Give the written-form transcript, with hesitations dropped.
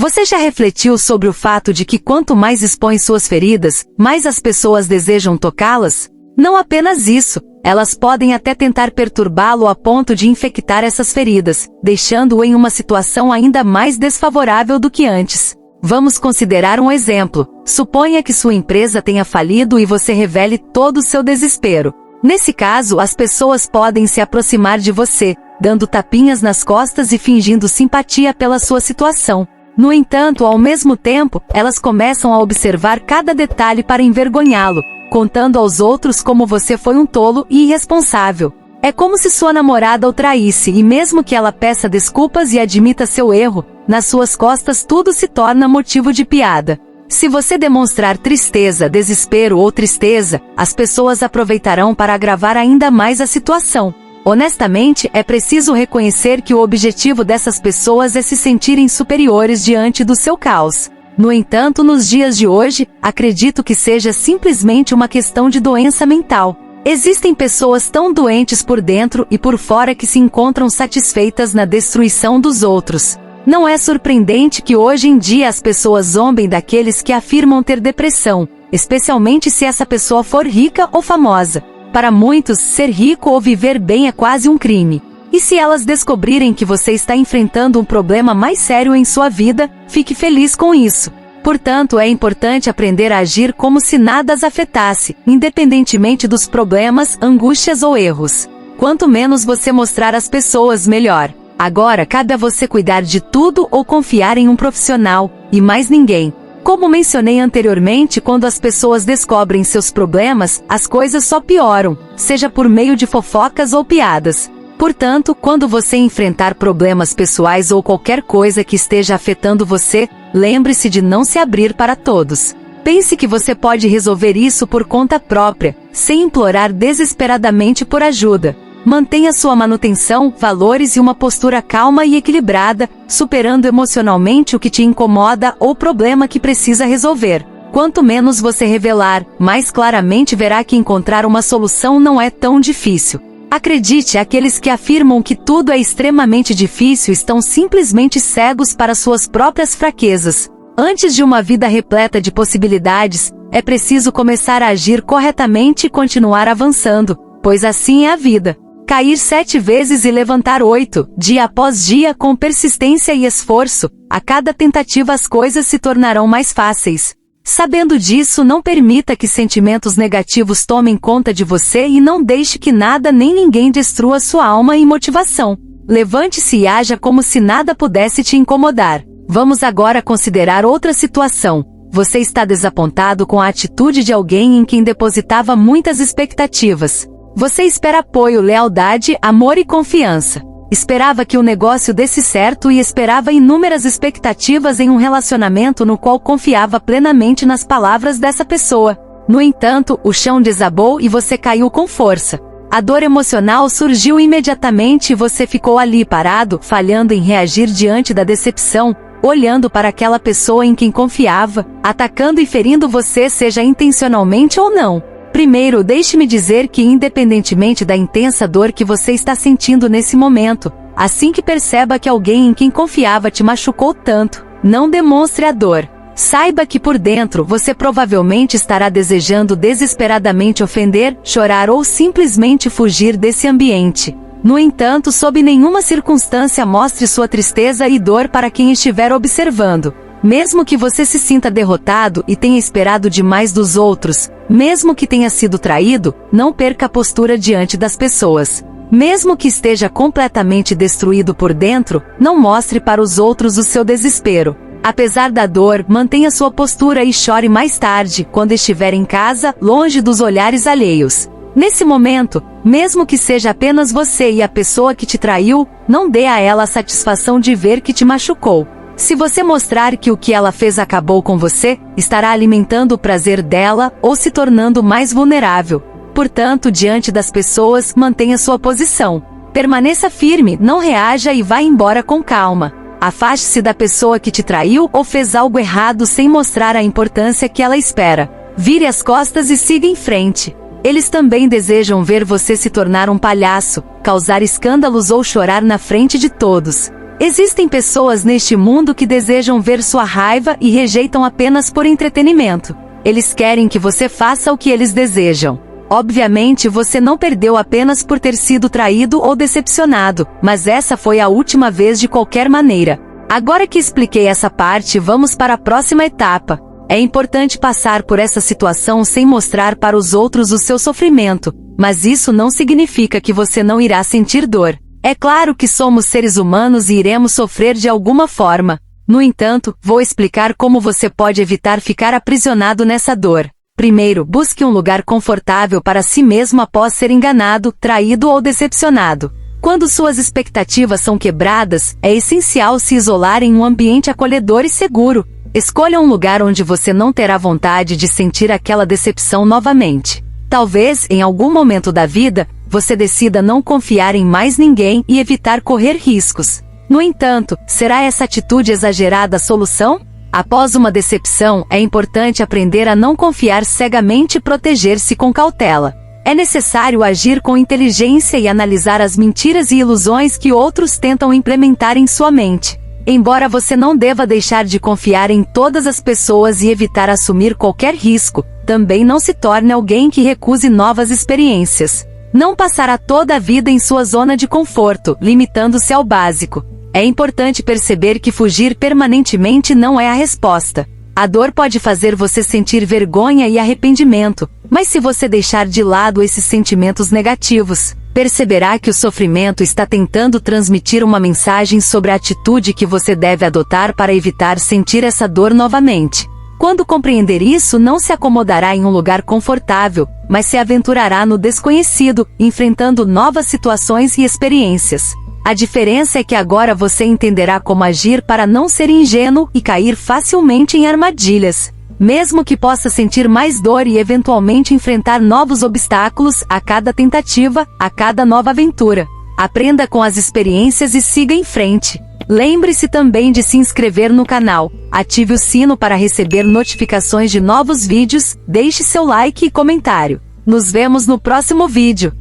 Você já refletiu sobre o fato de que quanto mais expõe suas feridas, mais as pessoas desejam tocá-las? Não apenas isso, elas podem até tentar perturbá-lo a ponto de infectar essas feridas, deixando-o em uma situação ainda mais desfavorável do que antes. Vamos considerar um exemplo. Suponha que sua empresa tenha falido e você revele todo o seu desespero. Nesse caso, as pessoas podem se aproximar de você, dando tapinhas nas costas e fingindo simpatia pela sua situação. No entanto, ao mesmo tempo, elas começam a observar cada detalhe para envergonhá-lo, contando aos outros como você foi um tolo e irresponsável. É como se sua namorada o traísse e mesmo que ela peça desculpas e admita seu erro, nas suas costas tudo se torna motivo de piada. Se você demonstrar tristeza, desespero ou tristeza, as pessoas aproveitarão para agravar ainda mais a situação. Honestamente, é preciso reconhecer que o objetivo dessas pessoas é se sentirem superiores diante do seu caos. No entanto, nos dias de hoje, acredito que seja simplesmente uma questão de doença mental. Existem pessoas tão doentes por dentro e por fora que se encontram satisfeitas na destruição dos outros. Não é surpreendente que hoje em dia as pessoas zombem daqueles que afirmam ter depressão, especialmente se essa pessoa for rica ou famosa. Para muitos, ser rico ou viver bem é quase um crime. E se elas descobrirem que você está enfrentando um problema mais sério em sua vida, fique feliz com isso. Portanto, é importante aprender a agir como se nada as afetasse, independentemente dos problemas, angústias ou erros. Quanto menos você mostrar às pessoas, melhor. Agora, cabe a você cuidar de tudo ou confiar em um profissional, e mais ninguém. Como mencionei anteriormente, quando as pessoas descobrem seus problemas, as coisas só pioram, seja por meio de fofocas ou piadas. Portanto, quando você enfrentar problemas pessoais ou qualquer coisa que esteja afetando você, lembre-se de não se abrir para todos. Pense que você pode resolver isso por conta própria, sem implorar desesperadamente por ajuda. Mantenha sua manutenção, valores e uma postura calma e equilibrada, superando emocionalmente o que te incomoda ou problema que precisa resolver. Quanto menos você revelar, mais claramente verá que encontrar uma solução não é tão difícil. Acredite, aqueles que afirmam que tudo é extremamente difícil estão simplesmente cegos para suas próprias fraquezas. Antes de uma vida repleta de possibilidades, é preciso começar a agir corretamente e continuar avançando, pois assim é a vida. Cair 7 vezes e levantar 8, dia após dia com persistência e esforço, a cada tentativa as coisas se tornarão mais fáceis. Sabendo disso, não permita que sentimentos negativos tomem conta de você e não deixe que nada nem ninguém destrua sua alma e motivação. Levante-se e haja como se nada pudesse te incomodar. Vamos agora considerar outra situação. Você está desapontado com a atitude de alguém em quem depositava muitas expectativas. Você espera apoio, lealdade, amor e confiança. Esperava que o negócio desse certo e esperava inúmeras expectativas em um relacionamento no qual confiava plenamente nas palavras dessa pessoa. No entanto, o chão desabou e você caiu com força. A dor emocional surgiu imediatamente e você ficou ali parado, falhando em reagir diante da decepção, olhando para aquela pessoa em quem confiava, atacando e ferindo você, seja intencionalmente ou não. Primeiro, deixe-me dizer que independentemente da intensa dor que você está sentindo nesse momento, assim que perceba que alguém em quem confiava te machucou tanto, não demonstre a dor. Saiba que por dentro você provavelmente estará desejando desesperadamente ofender, chorar ou simplesmente fugir desse ambiente. No entanto, sob nenhuma circunstância mostre sua tristeza e dor para quem estiver observando. Mesmo que você se sinta derrotado e tenha esperado demais dos outros, mesmo que tenha sido traído, não perca a postura diante das pessoas. Mesmo que esteja completamente destruído por dentro, não mostre para os outros o seu desespero. Apesar da dor, mantenha sua postura e chore mais tarde, quando estiver em casa, longe dos olhares alheios. Nesse momento, mesmo que seja apenas você e a pessoa que te traiu, não dê a ela a satisfação de ver que te machucou. Se você mostrar que o que ela fez acabou com você, estará alimentando o prazer dela ou se tornando mais vulnerável. Portanto, diante das pessoas, mantenha sua posição. Permaneça firme, não reaja e vá embora com calma. Afaste-se da pessoa que te traiu ou fez algo errado sem mostrar a importância que ela espera. Vire as costas e siga em frente. Eles também desejam ver você se tornar um palhaço, causar escândalos ou chorar na frente de todos. Existem pessoas neste mundo que desejam ver sua raiva e rejeitam apenas por entretenimento. Eles querem que você faça o que eles desejam. Obviamente você não perdeu apenas por ter sido traído ou decepcionado, mas essa foi a última vez de qualquer maneira. Agora que expliquei essa parte, vamos para a próxima etapa. É importante passar por essa situação sem mostrar para os outros o seu sofrimento, mas isso não significa que você não irá sentir dor. É claro que somos seres humanos e iremos sofrer de alguma forma. No entanto, vou explicar como você pode evitar ficar aprisionado nessa dor. Primeiro, busque um lugar confortável para si mesmo após ser enganado, traído ou decepcionado. Quando suas expectativas são quebradas, é essencial se isolar em um ambiente acolhedor e seguro. Escolha um lugar onde você não terá vontade de sentir aquela decepção novamente. Talvez, em algum momento da vida, você decida não confiar em mais ninguém e evitar correr riscos. No entanto, será essa atitude exagerada a solução? Após uma decepção, é importante aprender a não confiar cegamente e proteger-se com cautela. É necessário agir com inteligência e analisar as mentiras e ilusões que outros tentam implementar em sua mente. Embora você não deva deixar de confiar em todas as pessoas e evitar assumir qualquer risco, também não se torne alguém que recuse novas experiências. Não passará toda a vida em sua zona de conforto, limitando-se ao básico. É importante perceber que fugir permanentemente não é a resposta. A dor pode fazer você sentir vergonha e arrependimento, mas se você deixar de lado esses sentimentos negativos, perceberá que o sofrimento está tentando transmitir uma mensagem sobre a atitude que você deve adotar para evitar sentir essa dor novamente. Quando compreender isso, não se acomodará em um lugar confortável, mas se aventurará no desconhecido, enfrentando novas situações e experiências. A diferença é que agora você entenderá como agir para não ser ingênuo e cair facilmente em armadilhas. Mesmo que possa sentir mais dor e eventualmente enfrentar novos obstáculos a cada tentativa, a cada nova aventura. Aprenda com as experiências e siga em frente. Lembre-se também de se inscrever no canal, ative o sino para receber notificações de novos vídeos, deixe seu like e comentário. Nos vemos no próximo vídeo.